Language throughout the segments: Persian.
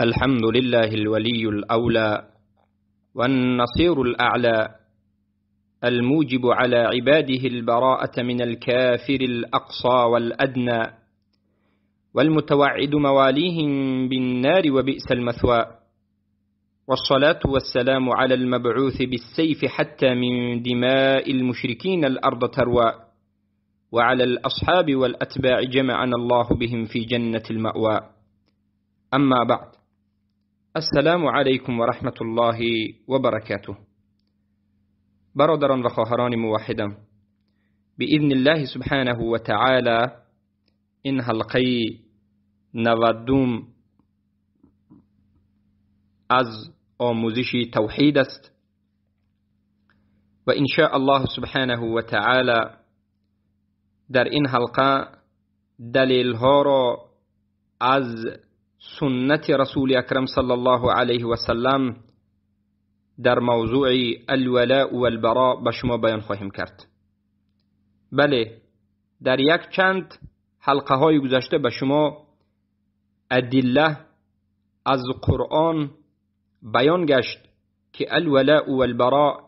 الحمد لله الولي الأولى والنصير الأعلى، الموجب على عباده البراءة من الكافر الأقصى والأدنى، والمتوعد مواليهم بالنار وبئس المثوى. والصلاة والسلام على المبعوث بالسيف حتى من دماء المشركين الأرض تروى، وعلى الأصحاب والأتباع جمعنا الله بهم في جنة المأوى. أما بعد، السلام علیکم و رحمت الله و برکاته. برادران و خواهران موحدم، بإذن الله سبحانه و تعالی این حلقه 90 از آموزش توحید است و ان شاء الله سبحانه و تعالی در این حلقه دلیل ها را از سنت رسول اکرم صلی الله علیه و سلم در موضوع الولاء و البراء به شما بیان خواهیم کرد. بله، در یک چند حلقه های گذشته به شما ادله از قرآن بیان گشت که الولاء و البراء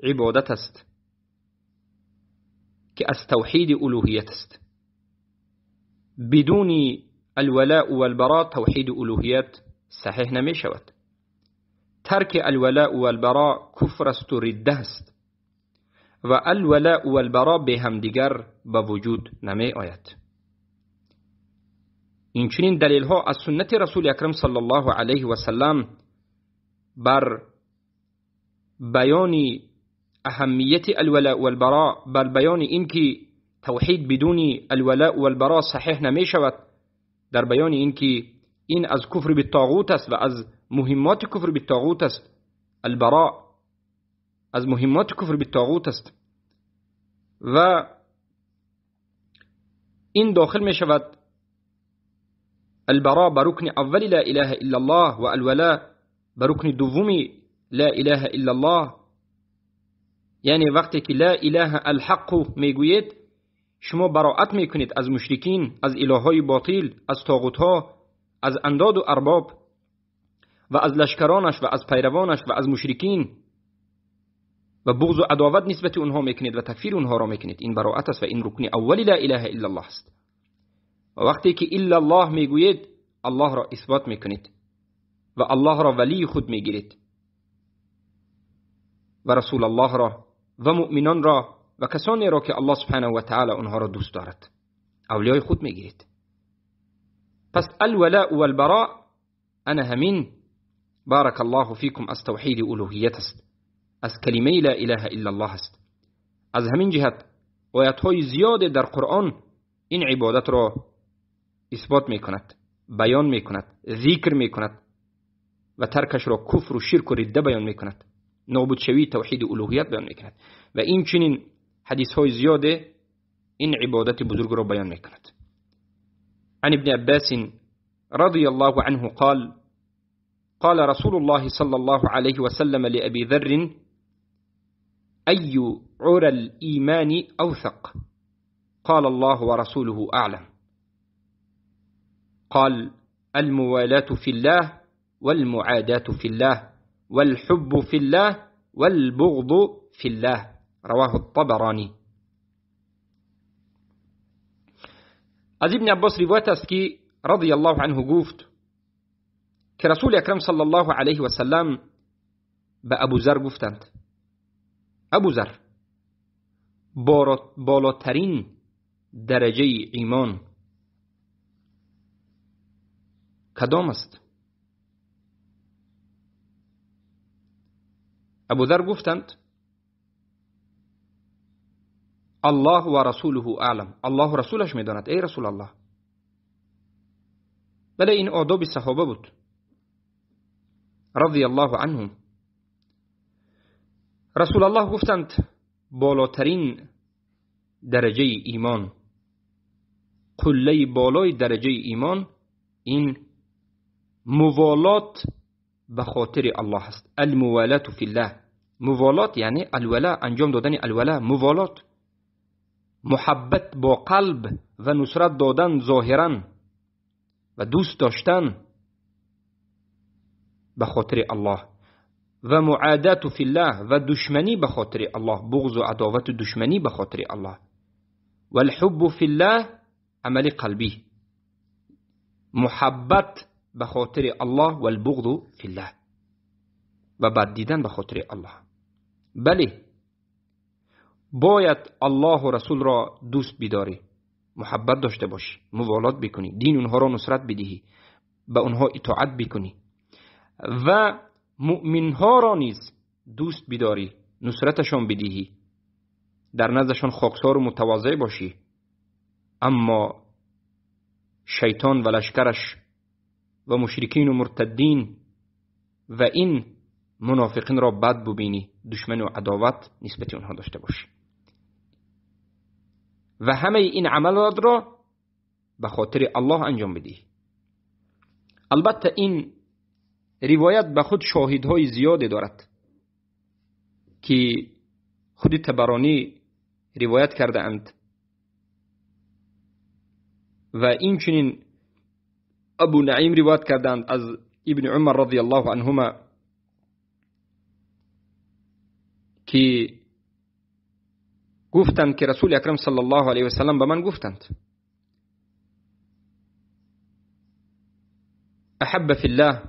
عبادت است که از توحید الوهیت است. بدون الولاء و البراء توحید الوهیت صحیح نمی شود. ترک الولاء و البراء کفر است و ردت است و الولاء و البراء به هم دیگر به وجود نمی آید. این چنین دلیل ها از سنت رسول اکرم صلی الله علیه و سلم بر بیان اهمیت الولاء و البراء، بر بیان اینکه توحید بدون الولاء و البراء صحیح نمی شود، در بیان اینکه این از کفر بالطاغوت است و از مهمات کفر بالطاغوت است. البراء از مهمات کفر بالطاغوت است و این داخل می شود البراء بر رکن اول لا اله الا الله و الولاء بر رکن دومی لا اله الا الله. یعنی وقتی که لا اله الحق میگویید، شما براءت میکنید از مشرکین، از الههای باطل، از طاغوتها، از انداد و ارباب و از لشکرانش و از پیروانش و از مشرکین و بغض و عداوت نسبت اونها میکنید و تکفیر اونها را میکنید. این براءت است و این رکن اولی لا اله الا الله است. و وقتی که الا الله میگویید، الله را اثبات میکنید و الله را ولی خود میگیرید و رسول الله را و مؤمنان را و کسانی را که الله سبحانه و تعالی اونها را دوست دارد اولیای خود میگیرید. پس الولاء و البراء انا همین بارک الله فیکم از توحید الوهیت است، از کلمه لا اله الا الله است. از همین جهت آیات‌های زیاد در قرآن این عبادت را اثبات میکند، بیان میکند، ذکر میکند و ترکش را کفر و شرک و ردت بیان میکند، نابود شوی توحید الوهیت بیان میکند و این چنین حدیث های زیاده این عبادت بزرگ را بیان میکند. عن ابن عباس رضی الله عنه قال قال رسول الله صلى الله عليه وسلم لأبي ذر أي عرى الإيمان أوثق؟ قال الله ورسوله أعلم. قال الموالاة في الله والمعاداة في الله والحب في الله والبغض في الله. رواه الطبراني. از ابن عباس روایت است که رضی الله عنه گفت که رسول اکرم صلی الله علیه و سلم به ابو ذر گفتند: ابو ذر، بالاترین درجه ایمان کدام است؟ ابو ذر گفتند: الله و رسوله اعلم. الله و رسولش میداند ای رسول الله. بله، این آداب صحابه بود رضی الله عنهم. رسول الله گفتند بالاترین درجه ایمان، قله بالای درجه ایمان این موالات به خاطر الله است. الموالات فی الله. موالات یعنی الولا، انجام دادن الولا. موالات محبت با قلب و نصرت دادن ظاهرا و دوست داشتن به خاطر الله، و معادات فی الله و دشمنی به خاطر الله، بغض و عداوت و دشمنی به خاطر الله. و الحب فی الله عمل قلبی، محبت به خاطر الله و البغض فی الله، و بد دیدن به خاطر الله. بله، باید الله و رسول را دوست بداری، محبت داشته باشی، موالات بکنی، دین اونها را نصرت بدهی، به اونها اطاعت بکنی، و مؤمنها را نیز دوست بداری، نصرتشان بدهی، در نزدشان خاکسار و متواضع باشی. اما شیطان و لشکرش و مشرکین و مرتدین و این منافقین را بد ببینی، دشمن و عداوت نسبت اونها داشته باشی، و همه این عملات را به خاطر الله انجام بدی. البته این روایت به خود شاهدهای زیادی دارد که خود طبرانی روایت کرده اند، و این چنین ابو نعیم روایت کردند از ابن عمر رضی الله عنهما که گفتند که رسول اکرم صلی الله علیه و سلم به من گفتند: احب فی الله،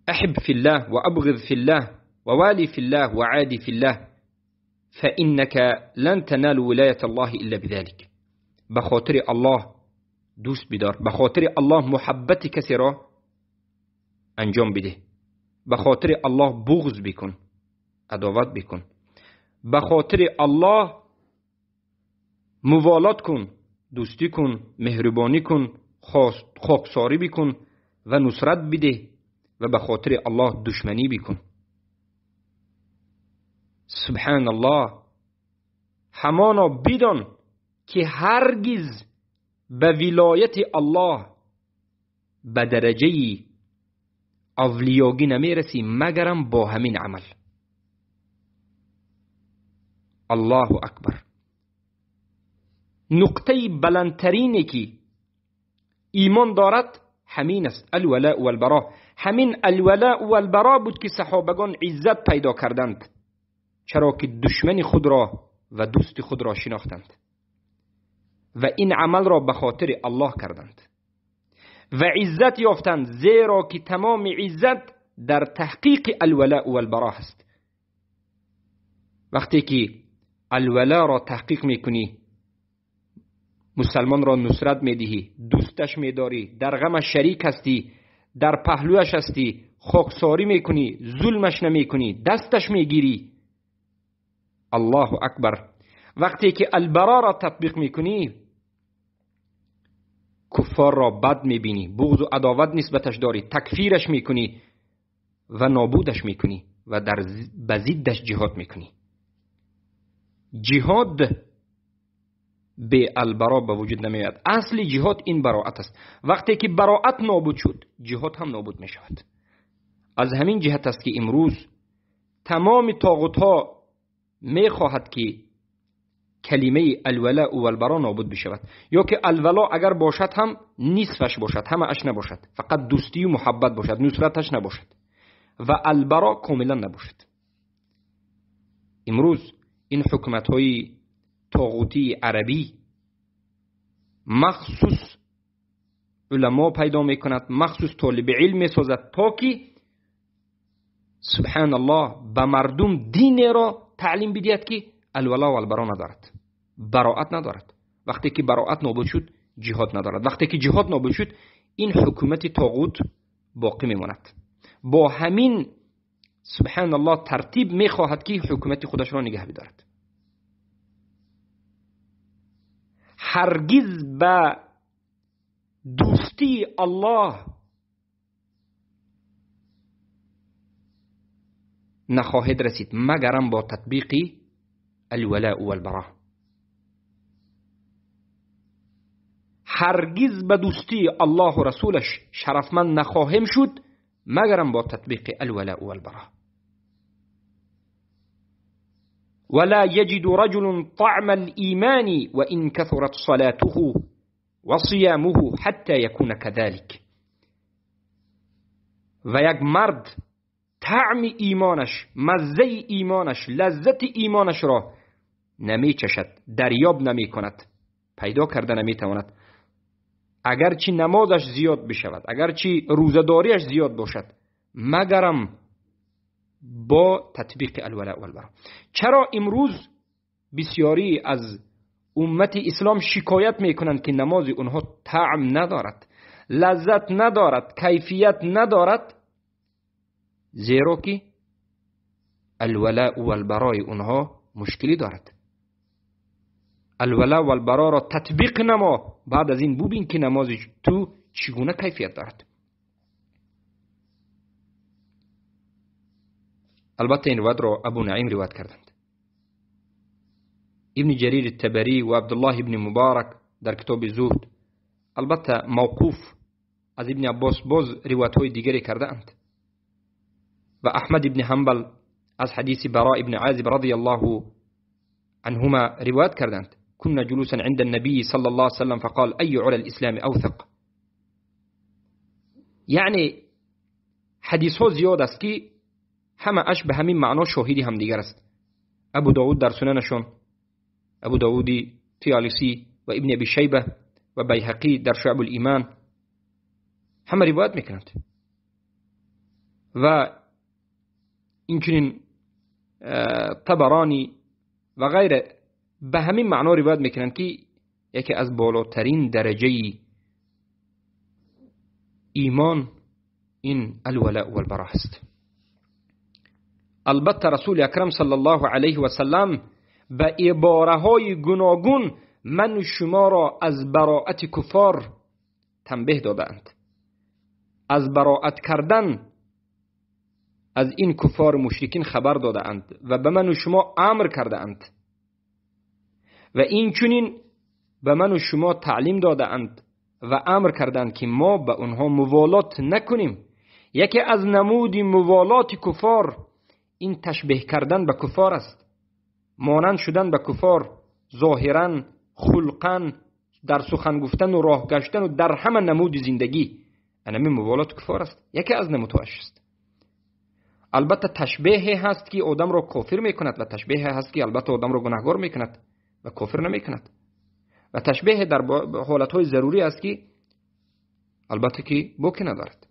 احب فی الله و ابغض فی الله و والی فی الله و عادی فی الله فإنك لن تنال ولایت الله الا بذلك. به خاطر الله دوست بدار، به خاطر الله محبت کسی را انجام بده، به خاطر الله بغض بکن، عداوت بکن، به خاطر الله موالات کن، دوستی کن، مهربانی کن، خاکساری بکن و نصرت بده، و به خاطر الله دشمنی بکن. سبحان الله. همانا بدان که هرگز به ولایت الله به درجه اولیاگی نمیرسی مگرم با همین عمل. الله اکبر. نقطه بلندترینی که ایمان دارد همین است، الولاء والبراء. همین الولاء والبراء بود که صحابگان عزت پیدا کردند، چرا که دشمن خود را و دوست خود را شناختند و این عمل را به خاطر الله کردند و عزت یافتند، زیرا که تمام عزت در تحقیق الولاء والبراء است. وقتی که الولاء را تحقیق میکنی، مسلمان را نصرت میدهی، دوستش میداری، در غمش شریک هستی، در پهلوش هستی، خاکساری میکنی، ظلمش نمیکنی، دستش میگیری. الله اکبر. وقتی که البراء را تطبیق میکنی، کفار را بد میبینی، بغض و عداوت نسبتش داری، تکفیرش میکنی و نابودش میکنی و در بزیدش جهاد میکنی. جهاد به البراء به وجود نمیاد. اصل جهاد این براءت است. وقتی که براءت نابود شد، جهاد هم نابود میشود. از همین جهت است که امروز تمام طاغوت ها میخواهد که کلمه الولاء و البراء نابود بشود، یا که الولاء اگر باشد هم نصفش باشد، همه اش نباشد، فقط دوستی و محبت باشد، نصرتش نباشد، و البراء کاملا نباشد. امروز این حکومت های طاغوتی عربی مخصوص علما پیدا میکند، مخصوص طالب علم میسازد تا که سبحان الله به مردم دین را تعلیم بدهد که الولا و البراء ندارد، براءت ندارد. وقتی که براءت نابود شد، جهاد ندارد. وقتی که جهاد نابود شد، این حکومت طاغوت باقی میماند. با همین سبحان الله ترتیب میخواهد که حکومت خودش را نگه بدارد. هرگز به دوستی الله نخواهد رسید مگرم با تطبیق الولاء والبراء. هرگز به دوستی الله و رسولش شرفمند نخواهم شد مگرم با تطبیق الولاء والبراء. ولا يجد رجل طعم الإيمان وإن كثرت صلاته وصيامه حتى يكون كذلك. و یک مرد طعم ایمانش، مزه ایمانش، لذت ایمانش را نمی چشد، دریاب نمی کند، پیدا کرده نمی تواند، اگرچه نمازش زیاد بشود، اگرچه روزداریش زیاد باشد، مگرم با تطبیق الولاء والبراء. چرا امروز بسیاری از امت اسلام شکایت میکنند که نماز اونها طعم ندارد، لذت ندارد، کیفیت ندارد؟ زیرا که الولاء والبراء اونها مشکلی دارد. الولاء والبراء را تطبیق نما، بعد از این ببین که نماز تو چگونه کیفیت دارد. البته این روایت را ابو نعیم روایت کردند. ابن جریر الطبری و عبدالله ابن مبارک در کتاب زهد، البته موقوف از ابن عباس باز روایت های دیگری کرده اند و احمد ابن حنبل از حدیث براء ابن عازب رضی الله عنهما روایت کردند: كنا جلوسا عند النبي صلى الله عليه وسلم فقال أي على الإسلام أوثق. یعنی حدیث ها زیاد است که همه اش به همین معنا شاهدی هم دیگر است. ابو داود در سننشون، ابو داودی طیالسی و ابن ابی شیبه و بیهقی در شعب الایمان همه روایت میکنند و اینچنین طبرانی و غیره به همین معنا روایت میکنند که یکی از بالاترین درجه ایمان این الولاء والبراء است. البته رسول اکرم صلی الله علیه و سلم به عباره های گوناگون من شما را از براءت کفار تنبیه دادند، از براءت کردن از این کفار مشرکین خبر دادند و به من و شما امر کردند و این چنین به من و شما تعلیم دادند و امر کردند که ما به اونها موالات نکنیم. یکی از نمود موالات کفار این تشبیه کردن به کفار است، مانند شدن به کفار ظاهرا، خلقا، در سخن گفتن و راه گشتن و در همه نمود زندگی. اینمی موالات کفار است، یکی از نمودهاش است. البته تشبیه هست که آدم را کافر میکند و تشبیه هست که البته آدم را گناهکار میکند و کافر نمیکند و تشبیه در حالتهای ضروری است که البته که بوکی ندارد.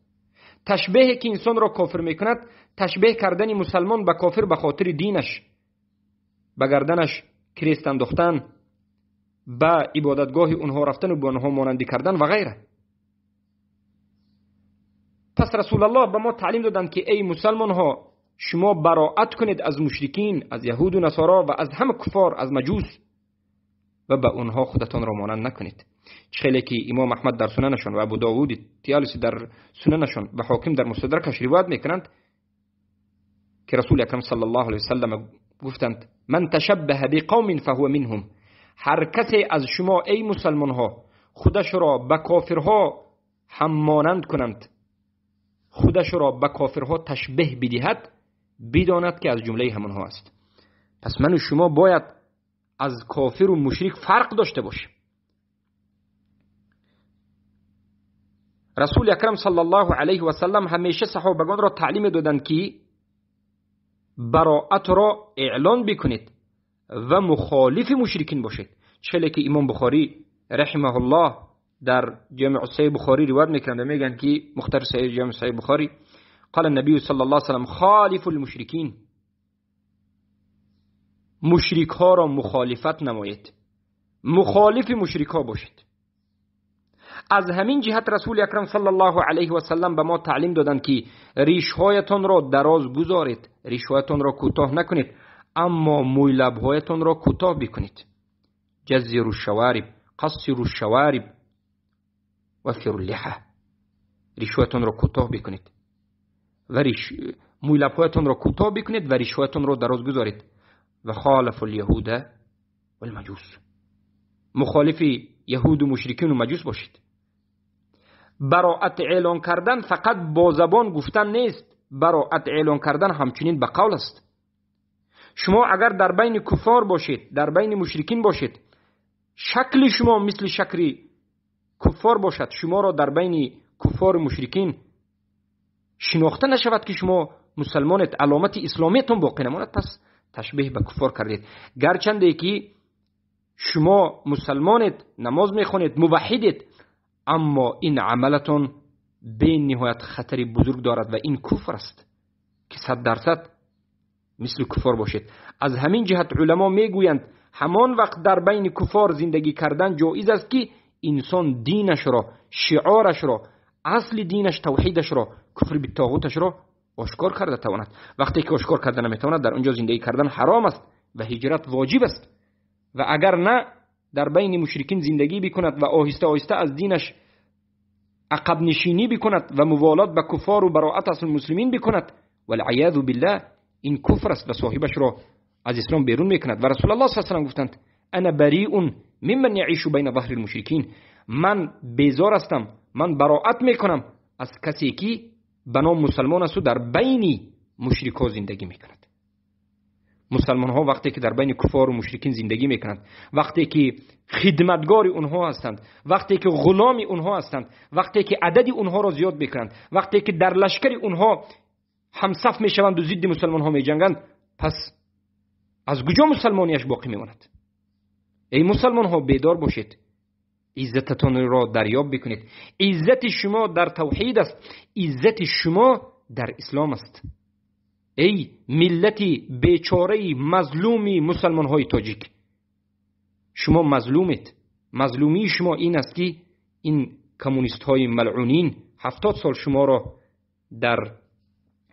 تشبیه که انسان را کافر میکند تشبیه کردن مسلمان به کافر به خاطر دینش، به گردنش کریست انداختن، به عبادتگاه اونها رفتن و به اونها مانندی کردن و غیره. پس رسول الله به ما تعلیم دادند که ای مسلمان ها شما براءت کنید از مشرکین، از یهود و نصارا و از همه کفار، از مجوس و به اونها خودتان را مانند نکنید. چخیلی که امام احمد در سننشون و ابو داود طیالسی در سننشون و حاکم در مستدرکش روایت میکنند که رسول اکرم صلی الله علیه وسلم گفتند من تشبه بقوم فهو منهم. هر کسی از شما ای مسلمان ها خودش را به کافرها هم مانند کنند، خودش را به کافرها تشبیه بدهد، بداند که از جمله همونها است. پس من و شما باید از کافر و مشرک فرق داشته باشیم. رسول اکرم صلی الله علیه و سلم همیشه صحابگان را تعلیم دادند که براءت را اعلان بکنید و مخالف مشرکین باشید. چه که امام بخاری رحمه الله در جامع صحیح بخاری روایت میکنند و میگن که مختصر صحیح جامع صحیح بخاری قال النبی صلی الله علیه و سلم خالف المشرکین، مشرک ها را مخالفت نمایید، مخالف مشرک ها باشید. از همین جهت رسول اکرم صلی الله علیه و سلم به ما تعلیم دادند که ریش‌هایتان را دراز گذارید، ریش‌هایتان را کوتاه نکنید، اما موی لب‌هایتان را کوتاه بکنید. جزروا الشوارب، قصروا الشوارب وفروا اللحى. ریش‌هایتان را کوتاه بکنید و موی لب‌هایتان را کوتاه بکنید و ریش‌هایتان را دراز گذارید. و خالف الیهود والمجوس، مخالف یهود و مشرکین و مجوس باشید. براءت اعلان کردن فقط با زبان گفتن نیست، براءت اعلان کردن همچنین به قول است. شما اگر در بین کفار باشید، در بین مشرکین باشید، شکل شما مثل شکل کفار باشد، شما را در بین کفار و مشرکین شناخته نشود که شما مسلمانت، علامت اسلامیتون باقی نماند، پس تشبیه به کفار کردید. گرچنده که شما مسلمانت، نماز میخونید، موحدید، اما این عملتون به نهایت خطری بزرگ دارد و این کفر است که 100% مثل کفار باشید. از همین جهت علما میگویند همان وقت در بین کفار زندگی کردن جایز است که انسان دینش را، شعارش را، اصل دینش، توحیدش را، کفر به طاغوتش را آشکار کرده تواند. وقتی که آشکار کرده نمیتواند، در اونجا زندگی کردن حرام است و هجرت واجب است. و اگر نه در بین مشرکین زندگی بکند و آهسته آهسته از دینش عقب نشینی بکند و موالات به کفار و براءت از المسلمین بکند، والعیاذ بالله، این کفر است و صاحبش را از اسلام بیرون میکند. و رسول الله صلی الله علیه و آله گفتند انا بریء ممن یعیش بین ظهر المشرکین، من بیزار هستم، من براءت میکنم از کسی که به نام مسلمان است و در بین مشرکان زندگی میکند. مسلمان ها وقتی که در بین کفار و مشرکین زندگی میکنند، وقتی که خدمتگار اونها هستند، وقتی که غلام اونها هستند، وقتی که عدد اونها را زیاد میکنند، وقتی که در لشکر اونها همصف میشوند و ضد مسلمان ها میجنگند، پس از کجا مسلمانیش باقی میماند؟ ای مسلمان ها بیدار باشید، عزتتان را دریاب بکنید. عزت شما در توحید است، عزت شما در اسلام است. ای ملتی بیچاره مظلومی مسلمان های تاجیک، شما مظلومید. مظلومی شما این است که این کمونیست های ملعونین 70 سال شما را در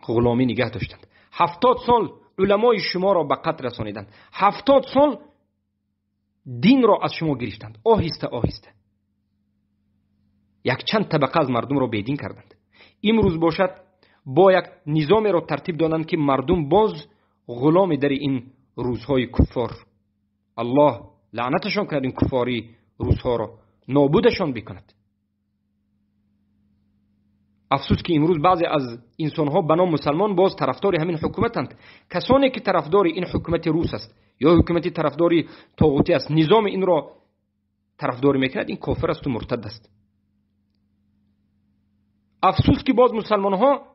غلامی نگه داشتند، 70 سال علمای شما را به قتل رسانیدند، 70 سال دین را از شما گرفتند. آهسته آهسته یک چند طبقه از مردم را بیدین کردند. امروز باشد با یک نظام را ترتیب دادند که مردم باز غلام در این روزهای کفار. الله لعنتشان کرد، این کفاری روزها را نابودشان بکند. افسوس که امروز بعضی از انسانها به نام مسلمان باز طرفدار همین حکومتند. کسانی که طرفدار این حکومت روس است یا حکومتی طرفداری طاغوتی است، نظام این را طرفداری میکند، این کافر است و مرتد است. افسوس که باز مسلمان ها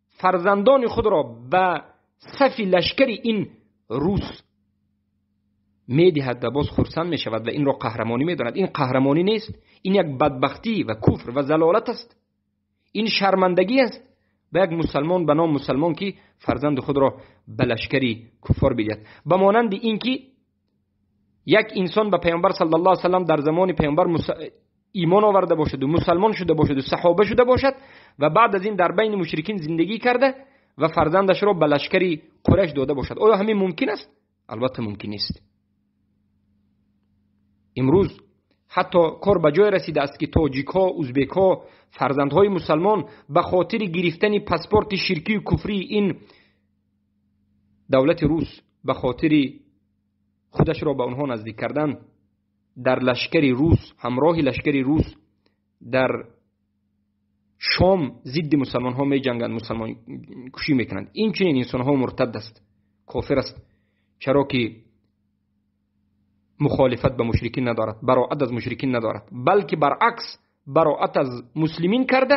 فرزندان خود را به صف لشکر این روس میدهد و باز خرسند میشود و این را قهرمانی میداند. این قهرمانی نیست، این یک بدبختی و کفر و ضلالت است. این شرمندگی است به یک مسلمان به نام مسلمان که فرزند خود را به لشکری کفار بدهد. به مانند این که یک انسان به پیامبر صلی الله علیه و سلم در زمان پیامبر ایمان آورده باشد و مسلمان شده باشد و صحابه شده باشد و بعد از این در بین مشرکین زندگی کرده و فرزندش را به لشکری قریش داده باشد. آیا همین ممکن است؟ البته ممکن نیست. امروز حتی کار به جای رسیده است که تاجیک‌ها، ازبک‌ها، فرزندهای مسلمان به خاطر گرفتن پاسپورت شرکی و کفری این دولت روس، به خاطر خودش را به اونها نزدیک کردن، در لشکری روس، همراه لشکری روس در شام ضد مسلمان ها می جنگند، مسلمان کشی میکنند. این چنین انسان ها مرتد است، کافر است، چرا که مخالفت به مشرکین ندارد، براءت از مشرکین ندارد، بلکه برعکس براءت از مسلمین کرده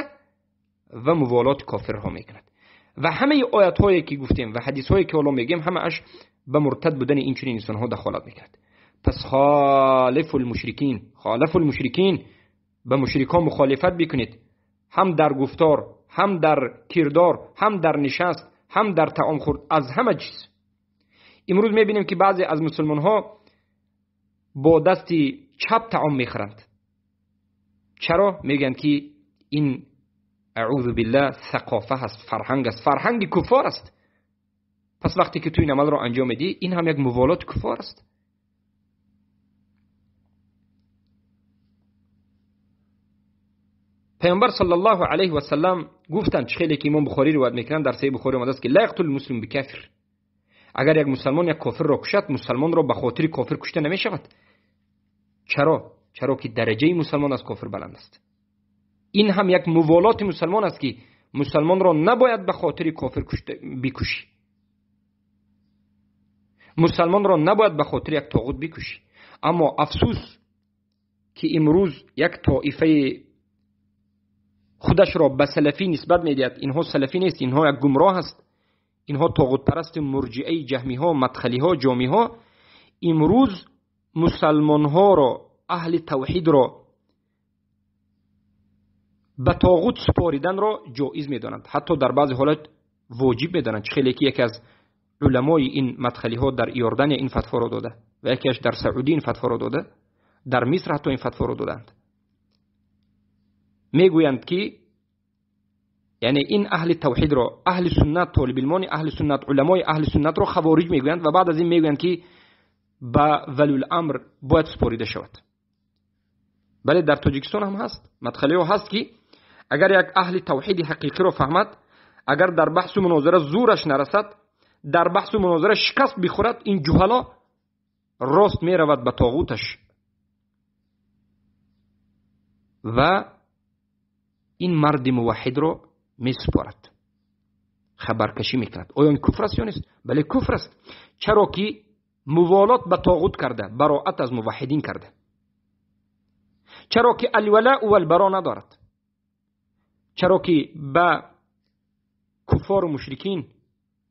و موالات کافرها میکند. و همه آیات هایی که گفتیم و حدیث هایی که الان میگیم همه اش به مرتد بودن این چنین انسان ها دخالت میکند. پس خالف المشرکین، به مشرکان مخالفت بکنید، هم در گفتار، هم در کردار، هم در نشست، هم در طعام خورد، از همه چیز. امروز میبینیم که بعضی از مسلمان ها با دست چپ طعام میخورند. چرا؟ میگن که این اعوذ بالله ثقافه هست، فرهنگ است، فرهنگ کفار است. پس وقتی که تو این عمل را انجام میدی، این هم یک موالات کفار است. پیامبر صلی الله علیه و سلم گفتند، خیلی که امام بخاری روایت میکنند، در صحیح بخاری اومده است که لا یقتل المسلم بکافر، اگر یک مسلمان یک کافر را کشد، مسلمان را به خاطر کافر کشته نمیشود. چرا که درجه مسلمان از کافر بلند است. این هم یک موالات مسلمان است که مسلمان را نباید به خاطر کافر بکشی، مسلمان را نباید به خاطر یک طاغوت بکشی. اما افسوس که امروز یک طائفه خودش را به سلفی نسبت میدهد، اینها سلفی نیست، اینها یک گمراه است، اینها طاغوت پرست مرجئه جهمی ها، مدخلی ها، جامی ها. امروز مسلمان ها را، اهل توحید را به طاغوت سپاریدن را جایز میدانند، حتی در بعض حالات واجب میدانند. خیلی که یکی از علمای این مدخلی ها در یوردن این فتوا را داده و یکیش در سعودی این فتوا را داده، در مصر حتی این فتوا را دادند. میگویند که یعنی این اهل توحید را، اهل سنت، طالب علمان اهل سنت، علمای اهل سنت را خوارج میگویند و بعد از این میگویند که با ولی الامر باید سپاریده شود. بله در تاجیکستان هم هست، مدخلی ها هست که اگر یک اهل توحید حقیقی را فهمد، اگر در بحث و مناظره زورش نرسد، در بحث و مناظره شکست بخورد، این جهلا راست می رود به طاغوتش و این مرد موحد را می سپارد، خبرکشی می کند. آیا این کفر است یا نیست؟ بله کفر است. چرا که موالات به طاغوت کرده، براءت از موحدین کرده. چرا که الولاء و البرا ندارد. چرا که به کفار و مشرکین،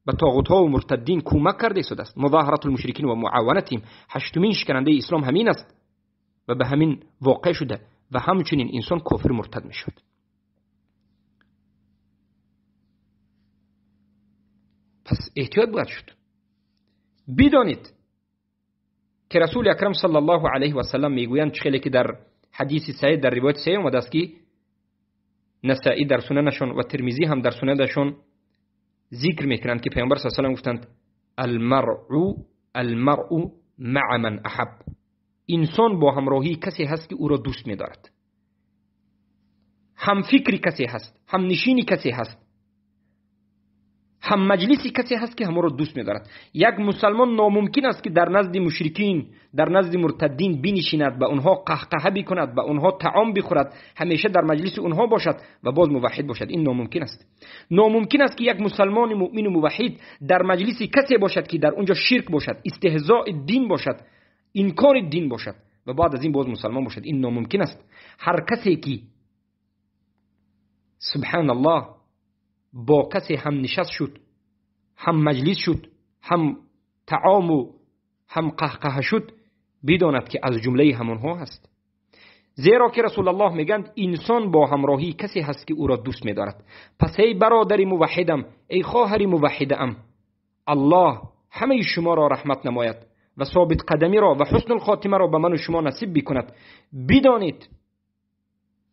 به طاغوت ها و مرتدین کمک کرده شده است. مظاهرت المشرکین و معاونتهم، هشتمین شکننده اسلام همین است و به همین واقع شده و همچنین انسان کافر مرتد می شد. پس احتیاط باید شد. بدانید که رسول اکرم صلی الله علیه و سلم میگویند، خیلی که در حدیث صحیح در روایت صحیح اومده است که نسائی در سننشون و ترمذی هم در سننشون ذکر میکنند که پیامبر صلی الله علیه و سلم گفتند المرء مع من احب. انسان با همراهی کسی هست که او را دوست می‌دارد. هم فکری کسی هست، هم نشینی کسی هست، هم مجلسی کسی هست که همه را دوست می‌دارد. یک مسلمان ناممکن است که در نزد مشرکین، در نزد مرتدین بنشیند، به اونها قهقهه بکند، به اونها طعام بخورد، همیشه در مجلس اونها باشد و باز موحد باشد. این ناممکن است. ناممکن است که یک مسلمان مؤمن و موحد در مجلسی کسی باشد که در اونجا شرک باشد، استهزاء دین باشد، انکار دین باشد و بعد از این باز مسلمان باشد. این ناممکن است. هر کسی که سبحان الله با کسی هم نشست شد، هم مجلس شد، هم طعام و هم قهقه شد، بداند که از جمله همونها هست. زیرا که رسول الله میگند انسان با همراهی کسی هست که او را دوست می‌دارد. پس ای برادری موحدم، ای خواهری موحدم، الله همه شما را رحمت نماید و ثابت قدمی را و حسن الخاتمه را به من و شما نصیب بکند. بدانید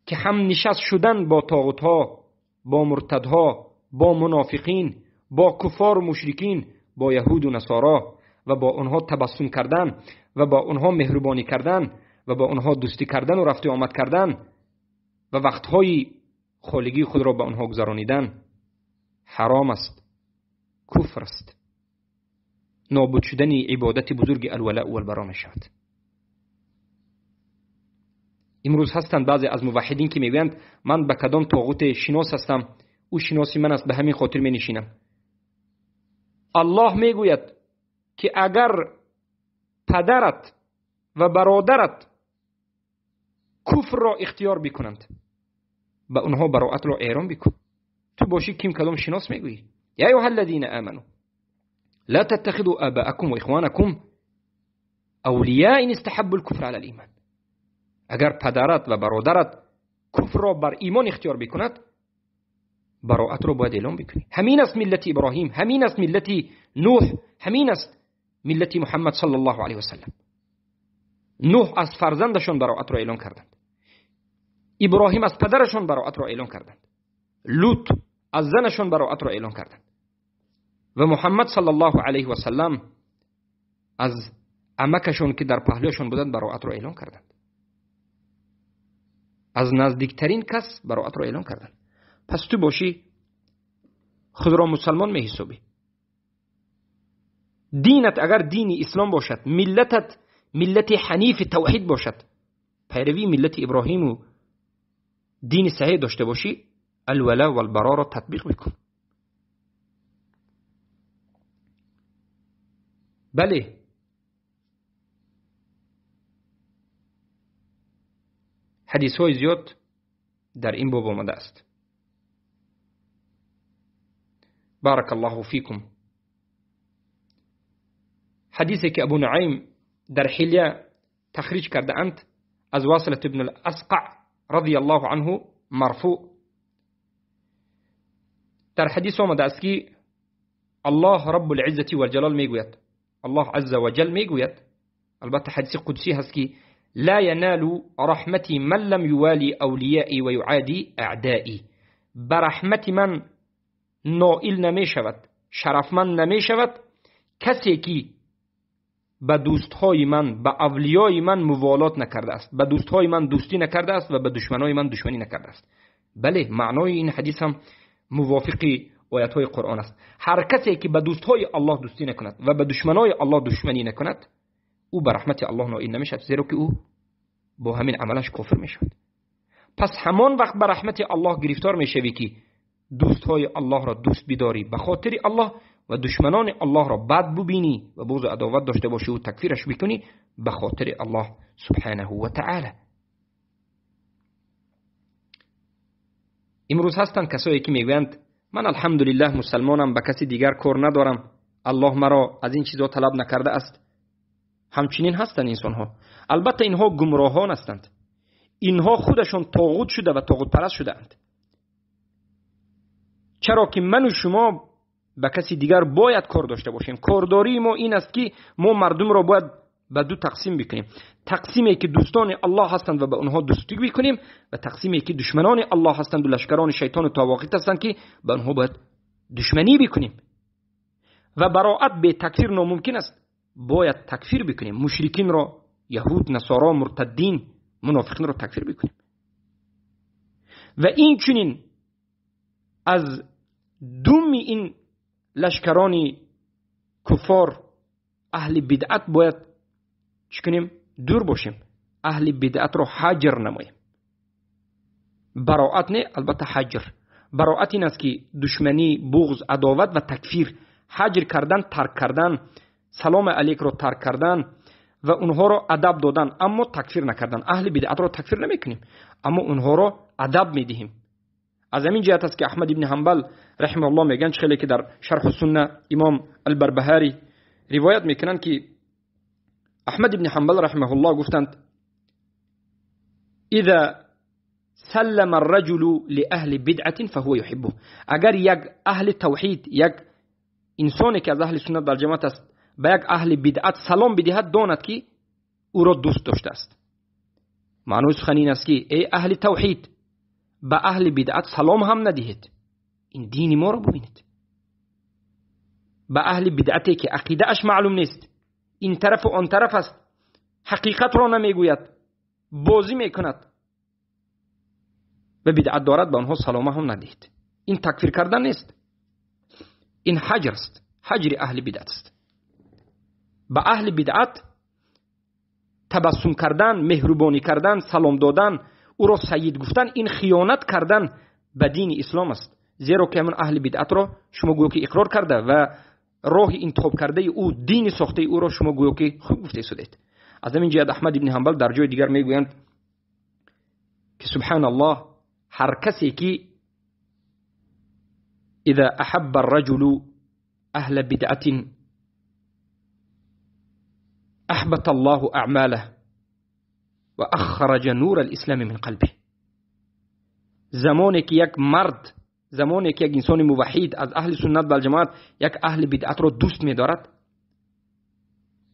که هم نشست شدن با طاغوت‌ها، با مرتدها، با منافقین، با کفار و مشرکین، با یهود و نصارا و با اونها تبسم کردن و با اونها مهربانی کردن و با اونها دوستی کردن و رفت و آمد کردن و وقتهای خالگی خود را با اونها گذرانیدن حرام است، کفر است. نابود شدن عبادت بزرگ الولاء و البرا می شود. امروز هستند بعضی از موحدین که میگویند من به کدام طاغوت شناس هستم، او شناسی من است، به همین خاطر می نشینم. الله میگوید که اگر پدرت و برادرت کفر را اختیار بکنند، به اونها براءت را اعلام بکن. تو باشی کیم کدام شناس میگویی؟ یا ایها الذین آمنوا لا تتخذوا آباءکم و اخوانکم اولیاء ان استحبوا الكفر علی الایمان. اگر پدرت و برادرت کفر را بر ایمان اختیار بکند، براءت را باید اعلام بکنی. همین است ملت ابراهیم، همین است ملت نوح، همین است ملت محمد صلی الله علیه و سلم. نوح از فرزندشون براءت را اعلام کردند، ابراهیم از پدرشون براءت را اعلام کردند، لوط از زنشون براءت را اعلام کردند و محمد صلی الله علیه و سلم از عمکشون که در پهلوشون بودند براءت را اعلام کردند. از نزدیکترین کس براءت را اعلام کردند. پس تو باشی خود را مسلمان می حسابی. دینت اگر دینی اسلام باشد، ملتت ملت حنیف توحید باشد، پیروی ملت ابراهیم و دین صحیح داشته باشی، الولا و البرا را تطبیق بکن. بله حدیث های زیاد در این باب آمده است. بارك الله فيكم. حدیثی که ابو نعیم در حلیه تخریج کرده اند از واصلة ابن الاسقع رضی الله عنه مرفوع، در حدیث آمده است که الله رب العزة والجلال میگوید، الله عز وجل میگوید، البته حدیث قدسی هست که لا ينال رحمتي من لم يوالي اولیائی و یعادی اعدائی. برحمت من نائل نمی شود، شرفمند نمی شود کسی که به دوستهای من، به اولیای من موالات نکرده است، به دوستهای من دوستی نکرده است و به دشمنای من دشمنی نکرده است. بله، معنای این حدیث هم موافق آیات‌های قرآن است. هر کسی که به دوستهای الله دوستی نکند و به دشمنای الله دشمنی نکند، او به رحمت الله نائل نمیشود، زیرا که او با همین عملش کافر میشود. پس همان وقت به رحمت الله گرفتار میشوی که دوستهای الله را دوست بداری به خاطر الله و دشمنان الله را بد ببینی و بغض و عداوت داشته باشی و تکفیرش بکنی به خاطر الله سبحانه و تعالی. امروز هستند کسایی که میگویند من الحمدلله مسلمانم، به کسی دیگر کار ندارم، الله مرا از این چیزا طلب نکرده است. همچنین هستند انسان ها. البته اینها گمراهان هستند، اینها خودشون طاغوت شده و طاغوت پرست شده اند. چرا که من و شما به کسی دیگر باید کار داشته باشیم. کارداری ما این است که ما مردم را باید به دو تقسیم بکنیم، تقسیمی که دوستان الله هستند و به اونها دوستی بکنیم و تقسیمی که دشمنان الله هستند و لشکران شیطان و طواغیت هستند که به اونها باید دشمنی بکنیم. و براءت به تکفیر ناممکن است، باید تکفیر بکنیم. مشرکین را، یهود، نصارا، مرتدین، منافقین را تکفیر بکنیم. و این چنین از دوم این لشکران کفار اهل بدعت باید چی کنیم؟ دور باشیم. اهل بدعت را حجر نماییم. براءت نه، البته حجر. براءت این است که دشمنی، بغض، عداوت و تکفیر، حجر کردن، ترک کردن، سلام علیک را ترک کردن و اونها را ادب دادن، اما تکفیر نکردن. اهل بدعت را تکفیر نمیکنیم، اما اونها را ادب میدهیم. از همین جهت است که احمد ابن حنبل رحمه الله میگن، خیلی که در شرح السنه امام البربهاری روایت میکنن که احمد ابن حنبل رحمه الله گفتند اذا سلم الرجل لأهل بدعة فهو يحبه. اگر یک اهل توحید، یک انسانی که از اهل سنت و جماعت است به یک اهل بدعت سلام بدهد، داند که او را دوست داشته است. معنی سخن این است که ای اهل توحید، به اهل بدعت سلام هم ندهید. این دین ما را ببینید. به اهل بدعتی که عقیده اش معلوم نیست، این طرف و آن طرف است، حقیقت را نمیگوید، بازی میکند و بدعت دارد، به آنها سلام هم ندهید. این تکفیر کردن نیست، این حجر است، حجر اهل بدعت است. به اهل بدعت تبسم کردن، مهربانی کردن، سلام دادن، او را سید گفتن، این خیانت کردن به دین اسلام است. زیرا که من اهل بدعت را شما گویا که اقرار کرده و راه انتخاب کرده او، دین ساخته او را شما گویا که خوب گفته شدید. از همین جهت احمد ابن حنبل در جای دیگر میگویند که سبحان الله، هر کسی که اذا احب الرجل اهل بدعت احبط الله اعماله و اخرج نور الاسلام من قلبه. زمانی که یک مرد، زمانی که یک انسان موحد از اهل سنت و جماعت یک اهل بدعت را دوست می‌دارد،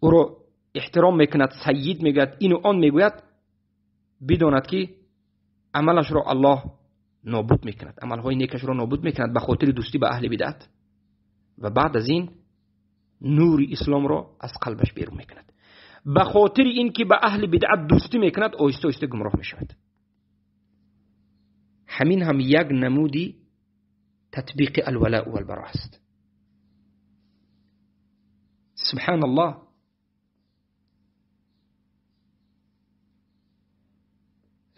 او را احترام میکند، سید میگوید، اینو آن میگوید، بداند که عملش را الله نابود میکند، عملهای نیکش را نابود میکند به خاطر دوستی به اهل بدعت، و بعد از این نور اسلام را از قلبش بیرون میکند. به خاطر این که به اهل بدعت دوستی میکند، آهسته آهسته گمراه میشود. همین هم یک نمودی تطبیق الولاء والبراء است. سبحان الله.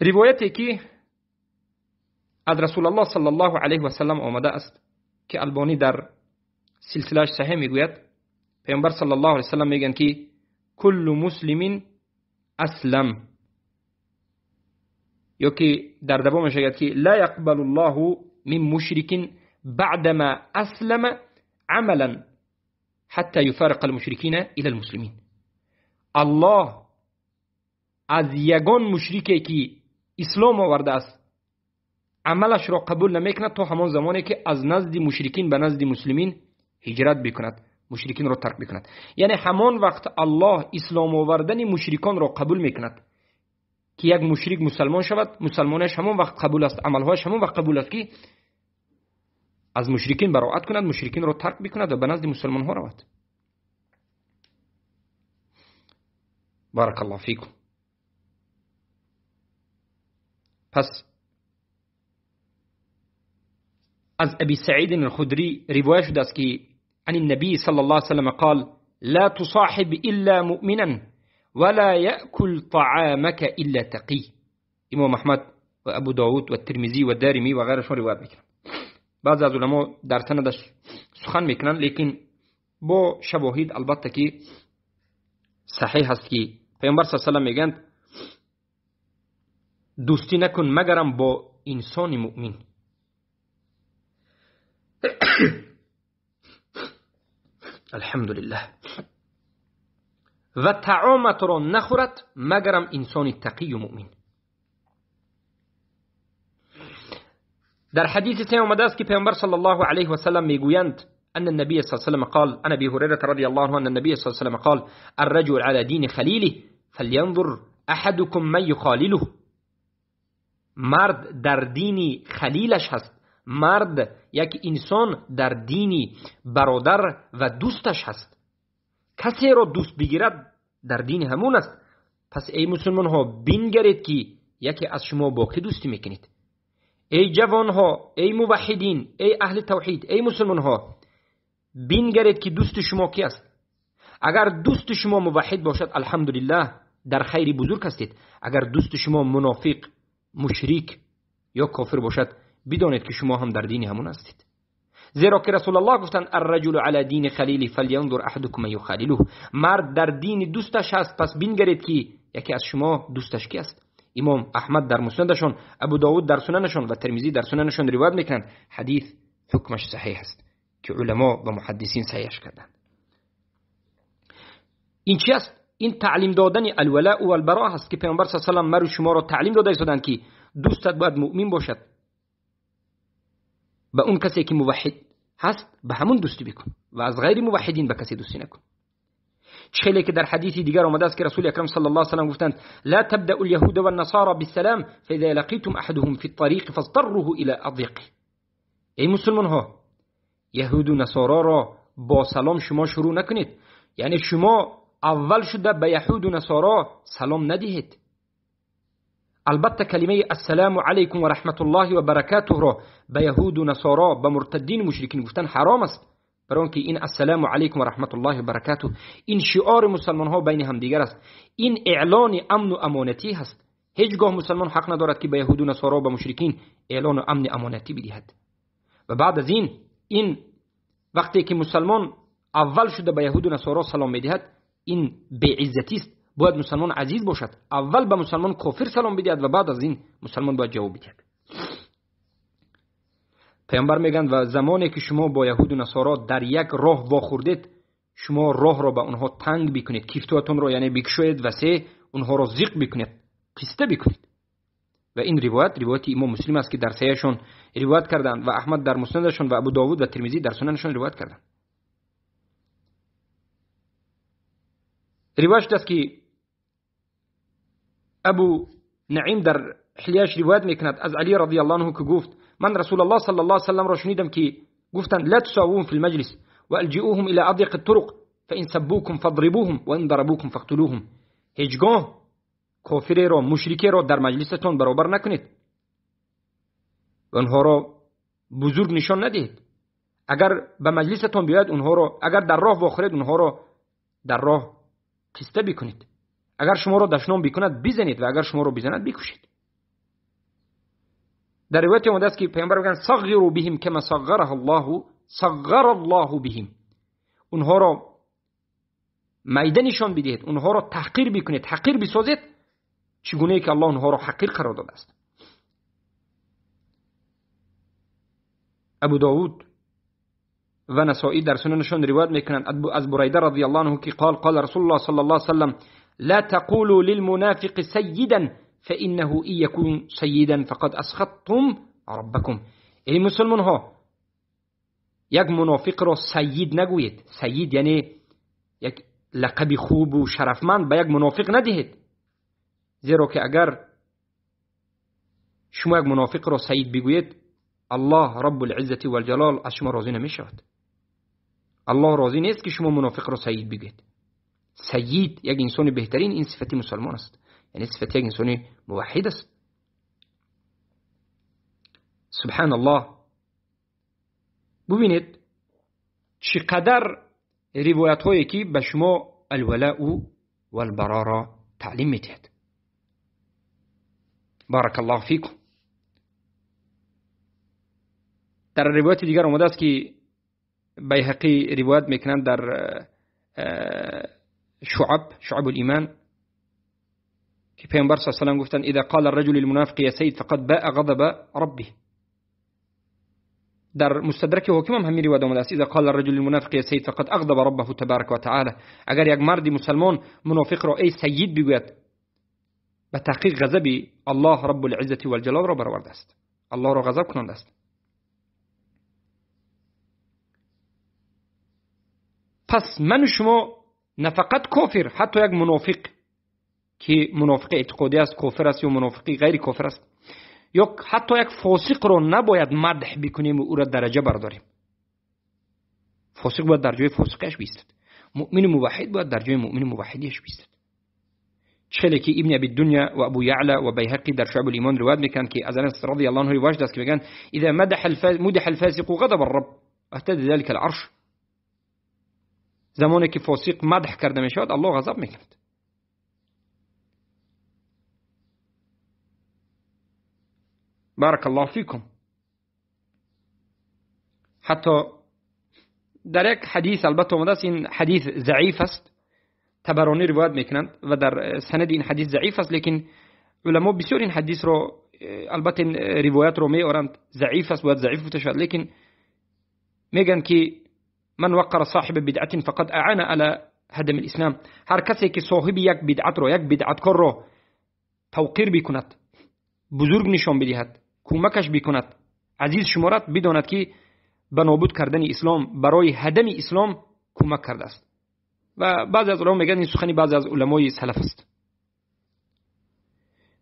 روایتی که از رسول الله صلی الله علیه و سلم آمده است که البانی در سلسله‌اش صحیح میگوید، پیامبر صلی الله علیه و سلم میگن که کل مسلم اسلم، یا که در دوامش میگه که لا يقبل الله من مشرک بعدما أسلم عملا حتى يفارق المشركين إلى المسلمين. الله از یگان مشرکی که اسلام آورده است عملش را قبول نمیکند تا همان زمانی که از نزد مشرکین به نزد مسلمین هجرت بکند، مشرکین را ترک بکند. یعنی همان وقت الله اسلام آوردن مشرکان را قبول میکند که یک مشرک مسلمان شود، مسلمانش همان وقت قبول است، عملهایش همان وقت قبول است که از مشرکین براءت کند، مشرکین را ترک بکند و به نزد مسلمان ها رود. بارک الله فیکم. پس از ابی سعید الخدری روایت شده است که عن النبي صلى الله عليه وسلم قال لا تصاحب إلا مؤمنا ولا يأكل طعامك إلا تقي. امام احمد و ابو داود و الترمذی و دارمی و غیرشون روایت میکنن. بعضی از علما در سندش سخن میکنن، لیکن با شواهد البته که صحیح هست که پیامبر صلی الله علیه و سلم میگن دوستی نکن مگرم با انسان مؤمن. الحمدلله. و طعامت را نخورد مگرم انسان تقی و مؤمن. در حدیث تی آمده است که پیامبر صلی الله علیه و سلم میگویند ان النبي صلی الله علیه و سلم قال عن ابي هريره رضی الله عنه ان النبي صلی الله علیه و سلم قال الرجل على دين خليله فلينظر احدكم من يخالله. مرد در دین خلیلش هست. مرد یک انسان در دین برادر و دوستش هست. کسی را دوست بگیرد در دین همون است. پس ای مسلمان ها بنگرید که یکی از شما با کی دوستی میکنید. ای جوان ها، ای موحدین، ای اهل توحید، ای مسلمان ها بنگرید که دوست شما کی است. اگر دوست شما موحد باشد الحمدلله در خیر بزرگ هستید. اگر دوست شما منافق، مشرک یا کافر باشد بدانید که شما هم در دین همون هستید. زیرا که رسول الله گفتند الرجل علی دین خلیلی فلینظر احدکم من یخالله. مرد در دین دوستش هست، پس بنگرید که یکی از شما دوستش کی است. امام احمد در مسندشون، ابو داود در سننشون و ترمذی در سننشون روایت میکنند. حدیث حکمش صحیح است که علما و محدثین صحیحش کردند. این چی است؟ این تعلیم دادن الولاء و البراء است که پیامبر صلی الله علیه و آله شما را تعلیم داده ایستادند که دوستت باید مؤمن باشد. به اون کسی که موحد هست به همون دوستی بکن و از غیر موحدین به کسی دوستی نکن. چه که در حدیثی دیگر آمده است که رسول اکرم صلی الله علیه و سلم گفتند لا تبدأوا اليهود والنصارى بالسلام فاذا لقيتم احدهم في الطريق فاضطروه الى اضيقه. ای مسلمان ها، یهود و نصارا را با سلام شما شروع نکنید. یعنی شما اول شده به یهود و نصارا سلام ندهید. البته کلمه السلام علیکم و رحمت الله و برکاته را به یهود و نصارا، به مرتدین مشرکین گفتن حرام است، برای آنکه این السلام علیکم و رحمت الله و برکاته این شعار مسلمان ها بین هم دیگر است. این اعلان امن و امانتی هست. هیچگاه مسلمان حق ندارد که به یهود و نصارا و به مشرکین اعلان امن و امانتی بدهد. و بعد از این وقتی که مسلمان اول شده به یهود و نصارا سلام میدهد این بی عزتی است. باید مسلمان عزیز باشد، اول به مسلمان کافر سلام بدهد و بعد از این مسلمان باید جواب بدهد. پیامبر میگن و زمانی که شما با یهود و نصارا در یک راه واخوردید شما راه را به اونها تنگ بکنید، کیفتوتون را یعنی بکشوید وسیع، اونها را زیق بکنید، قسطه بکنید. و این روایت امام مسلم است که در صحیحشون روایت کردند و احمد در مسندشون و ابو داود و ترمذی در سننشون روایت کردند. روایت است که ابو نعیم در حلیه‌اش روایت میکند از علی رضی الله عنه که گفت من رسول الله صلی الله علیه و سلم را شنیدم که گفتند لا تساوون في المجلس والجئوهم الى اضيق الطرق فان سبوكم فاضربوهم وان ضربوكم فاقتلوهم. هیچگاه کافر را، مشرک را در مجلستون برابر نکنید و اونها را بزرگ نشان ندهید. اگر به مجلستون بیاید اونها را، اگر در راه واخورید اونها را در راه قسطه بکنید. اگر شما را دشنام بکند بزنید و اگر شما را بزند بکشید. در روایت اومده است که پیامبر میگن صغروا بهم كما صغر الله بهم. اونها را میده نشان بدهید، اونها را تحقیر بکنید، حقیر بسازید چگونه که الله اونها را حقیر قرار داده است. ابو داود و نسائی در سننشان روایت میکنند از بریده رضی الله عنه که قال رسول الله صلی الله علیه وسلم لا تقولوا للمنافق سيدا فانه ان يكون سيدا فقد اسخطتم ربكم. ای مسلمان ها، یک منافق را سید نگویید. سید یعنی یک لقب خوب و شرفمند به یک منافق ندهید، زیرا که اگر شما یک منافق را سید بگویید، الله رب العزت و الجلال از شما راضی نمی شود. الله راضی نیست که شما منافق را سید بگویید. سید یک انسان بهترین، این صفت مسلمان است، یعنی صفت یک انسان موحد است. سبحان الله. ببینید چقدر روایت هایی که به شما الولاء و البراء را تعلیم میدهد. بارک الله فیکم. در روایت دیگر آمده است که بیهقی روایت میکنند در شعب الایمان که پیامبر صلی الله علیه و آله گفتند اذا قال الرجل للمنافق یا سید فقد باء غضب ربه. در مستدرک حاکم هم همین روایت آمده است اذا قال الرجل للمنافق یا سید فقد اغضب ربه تبارک و تعالی. اگر یک مرد مسلمان منافق را ای سید بگوید، به تحقیق غضب الله رب العزت و الجلال را برآورده است، الله را غضب کننده است. پس من شما نه فقط کافر، حتی یک منافق که منافق اعتقادی است کافر است یا منافقی غیر کافر است، یا حتی یک فاسق را نباید مدح بکنیم و او را درجه برداریم. فاسق باید در جای فاسقش بیستد، مؤمن موحد باید در جای مؤمن موحدیش بیستد. چخیلی که ابن ابی الدنیا و ابو یعلا و بیهقی در شعب الایمان روایت میکنند که از انس رضی الله عنه روایت است که میگن اذا مدح الفاسق غضب الرب اهتز ذلك العرش. زمانی که فاسق مدح کرده میشود الله غضب میکند. بارک الله فیکم. حتی در یک حدیث، البته اومده است این حدیث ضعیف است، طبرانی روایت میکنند و در سند این حدیث ضعیف است، لیکن علما بسیار این حدیث رو، البته این روایت رو میارند ضعیف است، باید ضعیف بوده شود، لیکن میگن که من وقر صاحب بدعت فقد اعان على هدم الاسلام. هر کسی که صاحب یک بدعت رو، یک بدعتکار رو توقیر بکند، بزرگ نشان بدهد، کمکش بکند، عزیز شمارد، بداند که به نابود کردن اسلام، برای هدم اسلام کمک کرده است. و بعضی از علما میگن این سخنی بعضی از علمای سلف است.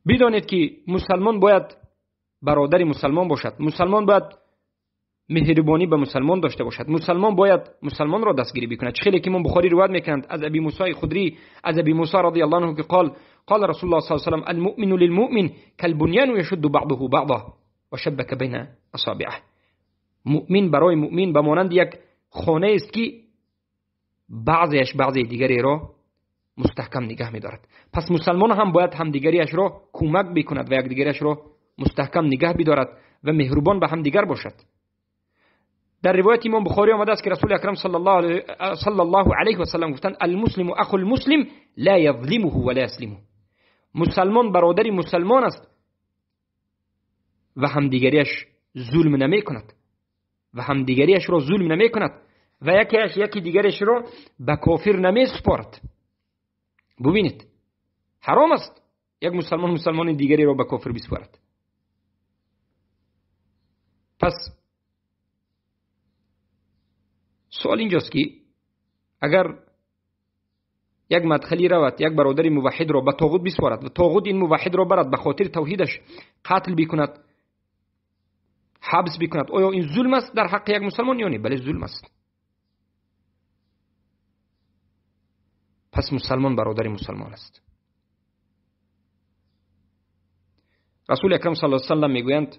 بدانید که مسلمان باید برادر مسلمان باشد، مسلمان باید مهربانی به مسلمان داشته باشد، مسلمان باید مسلمان را دستگیری بکند. خیلی که امام بخاری روایت میکنند از ابی موسی خدری، از ابی موسی رضی الله عنه که قال رسول الله صلی الله علیه و سلم المؤمن للمؤمن كالبنيان يشد بعضه بعضا وشبك بين اصابعه. مؤمن برای مؤمن به مانند یک خانه است که بعضیش بعضی دیگری را مستحکم نگه می‌دارد. پس مسلمان هم باید همدیگریش را کمک بکند و یک دیگریش را مستحکم نگه بدارد و مهربان به هم دیگر باشد. در روایت امام بخاری آمده است که رسول اکرم صلی الله علیه و سلم گفتند المسلم اخو المسلم لا یظلمه ولا یسلمه. مسلمان برادر مسلمان است و همدیگریش ظلم نمی کند و همدیگریش را ظلم نمی کند و یکی دیگرش را به کافر نمی سپارد. ببینید حرام است یک مسلمان دیگری را به کافر بسپارد. پس سوال اینجاست که اگر یک مدخلی رود یک برادر موحد را به طاغوت بسپارد و طاغوت این موحد را برد به خاطر توحیدش قتل بکند، حبس بکند، آیا این ظلم است در حق یک مسلمان یا نه؟ بله ظلم است. پس مسلمان برادر مسلمان است. رسول اکرم صلی الله علیه و سلم میگویند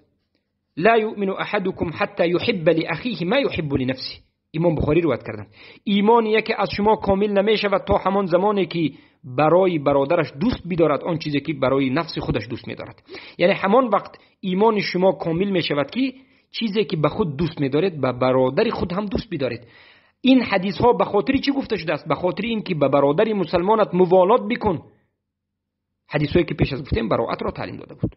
لا یؤمن احدکم حتی یحب لاخیه ما یحب لنفسه. امام بخاری روایت کردند ایمانی که از شما کامل نمیشود تا همان زمانی که برای برادرش دوست بدارد آن چیزی که برای نفس خودش دوست می‌دارد. یعنی همان وقت ایمان شما کامل میشود که چیزی که به خود دوست می‌دارید به برادر خود هم دوست بدارید. این حدیث ها به خاطر چی گفته شده است؟ به خاطر این که به برادر مسلمانت موالات بکن. حدیث هایی که پیش از گفتیم براءت را تعلیم داده بود.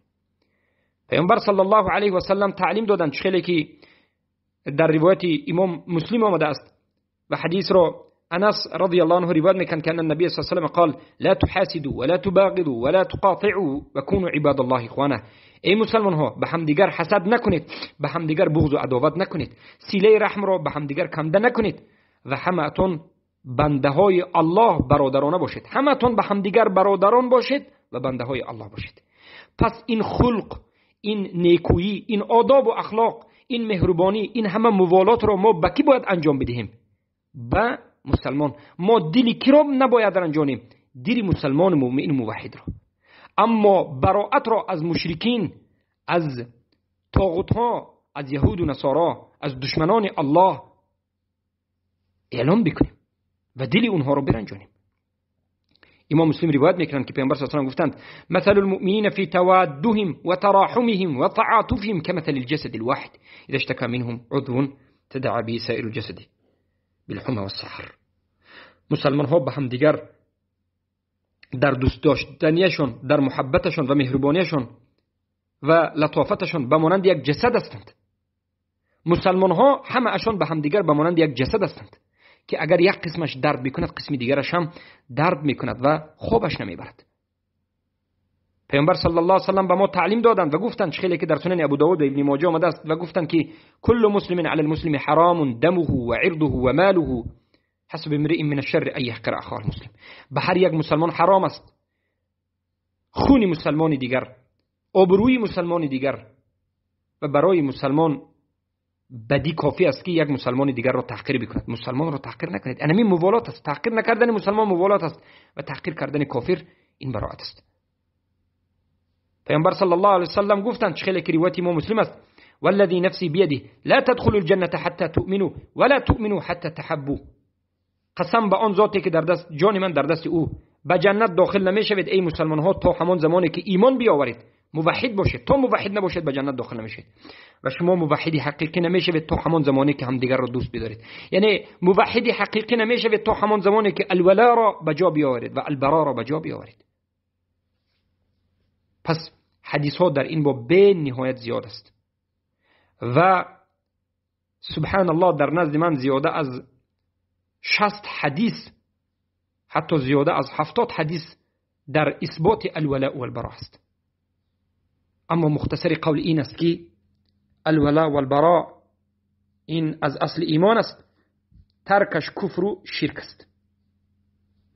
پیامبر صلی الله علیه و سلم تعلیم دادند خیلی که در روایت امام مسلم آمده است و حدیث را انس رضی الله عنه روایت میکنه که النبی صلی الله علیه و آله قال لا تحاسدوا ولا تباغضوا ولا تقاطعوا وكونوا عباد الله اخوانا. ای مسلمان ها به همدیگر حسد نکنید، به همدیگر بغض و عداوت نکنید، صله رحم را به همدیگر کنده نکنید و همه‌تون بنده های الله برادرانه باشید. همه‌تون به همدیگر برادران باشید و بنده های الله باشید. پس این خلق، این نیکویی، این آداب و اخلاق، این مهربانی، این همه موالات را ما به کی باید انجام بدهیم؟ به مسلمان. ما دلی کی را نباید انجامیم؟ دل مسلمان مؤمن موحد را. اما براءت را از مشرکین، از طاغوت ها، از یهود و نصارا، از دشمنان الله اعلام بکنیم و دل اونها را برنجانیم. امام مسلم روایت میکنند که پیامبر صلی الله علیه و آله گفتند مثل المؤمنین فی توادهم و تراحمهم و تعاطفهم كمثل الجسد الواحد اذا اشتكى منهم عضو تداعى به سائر الجسد بالحمى والسحر. مسلمان ها به هم دیگر در دوست داشتنیشون، در محبتشون و مهربانیشون و لطافتشون به مانند یک جسد هستند. مسلمان ها همه اشون به هم دیگر به مانند یک جسد هستند که اگر یک قسمش درد میکند قسم دیگرش هم درد میکند و خوابش نمیبرد. پیامبر صلی الله علیه و سلم به ما تعلیم دادند و گفتند خیلی که در سنن ابو داود و ابن ماجه آمده است و گفتند که کل مسلم علی المسلم حرام دمه و عرضه و ماله حسب امرئ من الشر ان يحقر اخاه المسلم. به هر یک مسلمان حرام است خون مسلمان دیگر، آبروی مسلمان دیگر و برای مسلمان بدی کافی است که یک مسلمان دیگر را تحقیر بکند. مسلمان را تحقیر نکنید. انمی موالات است. تحقیر نکردن مسلمان موالات است و تحقیر کردن کافر این براءت است. پیامبر صلی الله علیه و سلم گفتند خیلی که روایت امام مسلم است والذی نفسی بیده لا تدخلوا الجنه حتى تؤمنوا ولا تؤمنوا حتى تحبوا. قسم به آن ذاتی که در دست جان من در دست او، به جنت داخل نمیشوید ای مسلمان ها تا همان زمانی که ایمان بیاورید، موحد باشید. تا موحد نباشید به جنت داخل نمیشید. و شما موحدی حقیقی نمیشوید تا همان زمانی که همدیگر را دوست بدارید. یعنی موحدی حقیقی نمیشوید تا همان زمانی که الولا را به جا بیاورید و البرا را به جا بیاورید. پس حدیث ها در این باب به نهایت زیاد است و سبحان الله در نزد من زیاده از 60 حدیث، حتی زیاده از 70 حدیث در اثبات الولاء والبراء است. اما مختصر قول این است که الولاء والبراء این از اصل ایمان است، ترکش کفر و شرک است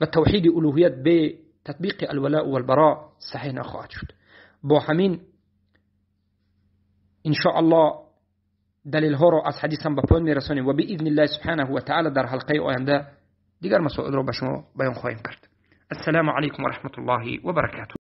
و توحید الوهیت به تطبیق الولاء والبراء صحیح نخواهد شد. با همین ان شاء الله دلیل ها را از حدیث هم به پایان میرسانیم و باذن الله سبحانه و تعالی در حلقه آینده دیگر مسائل را به شما بیان خواهیم کرد. السلام علیکم و رحمت الله و برکاته.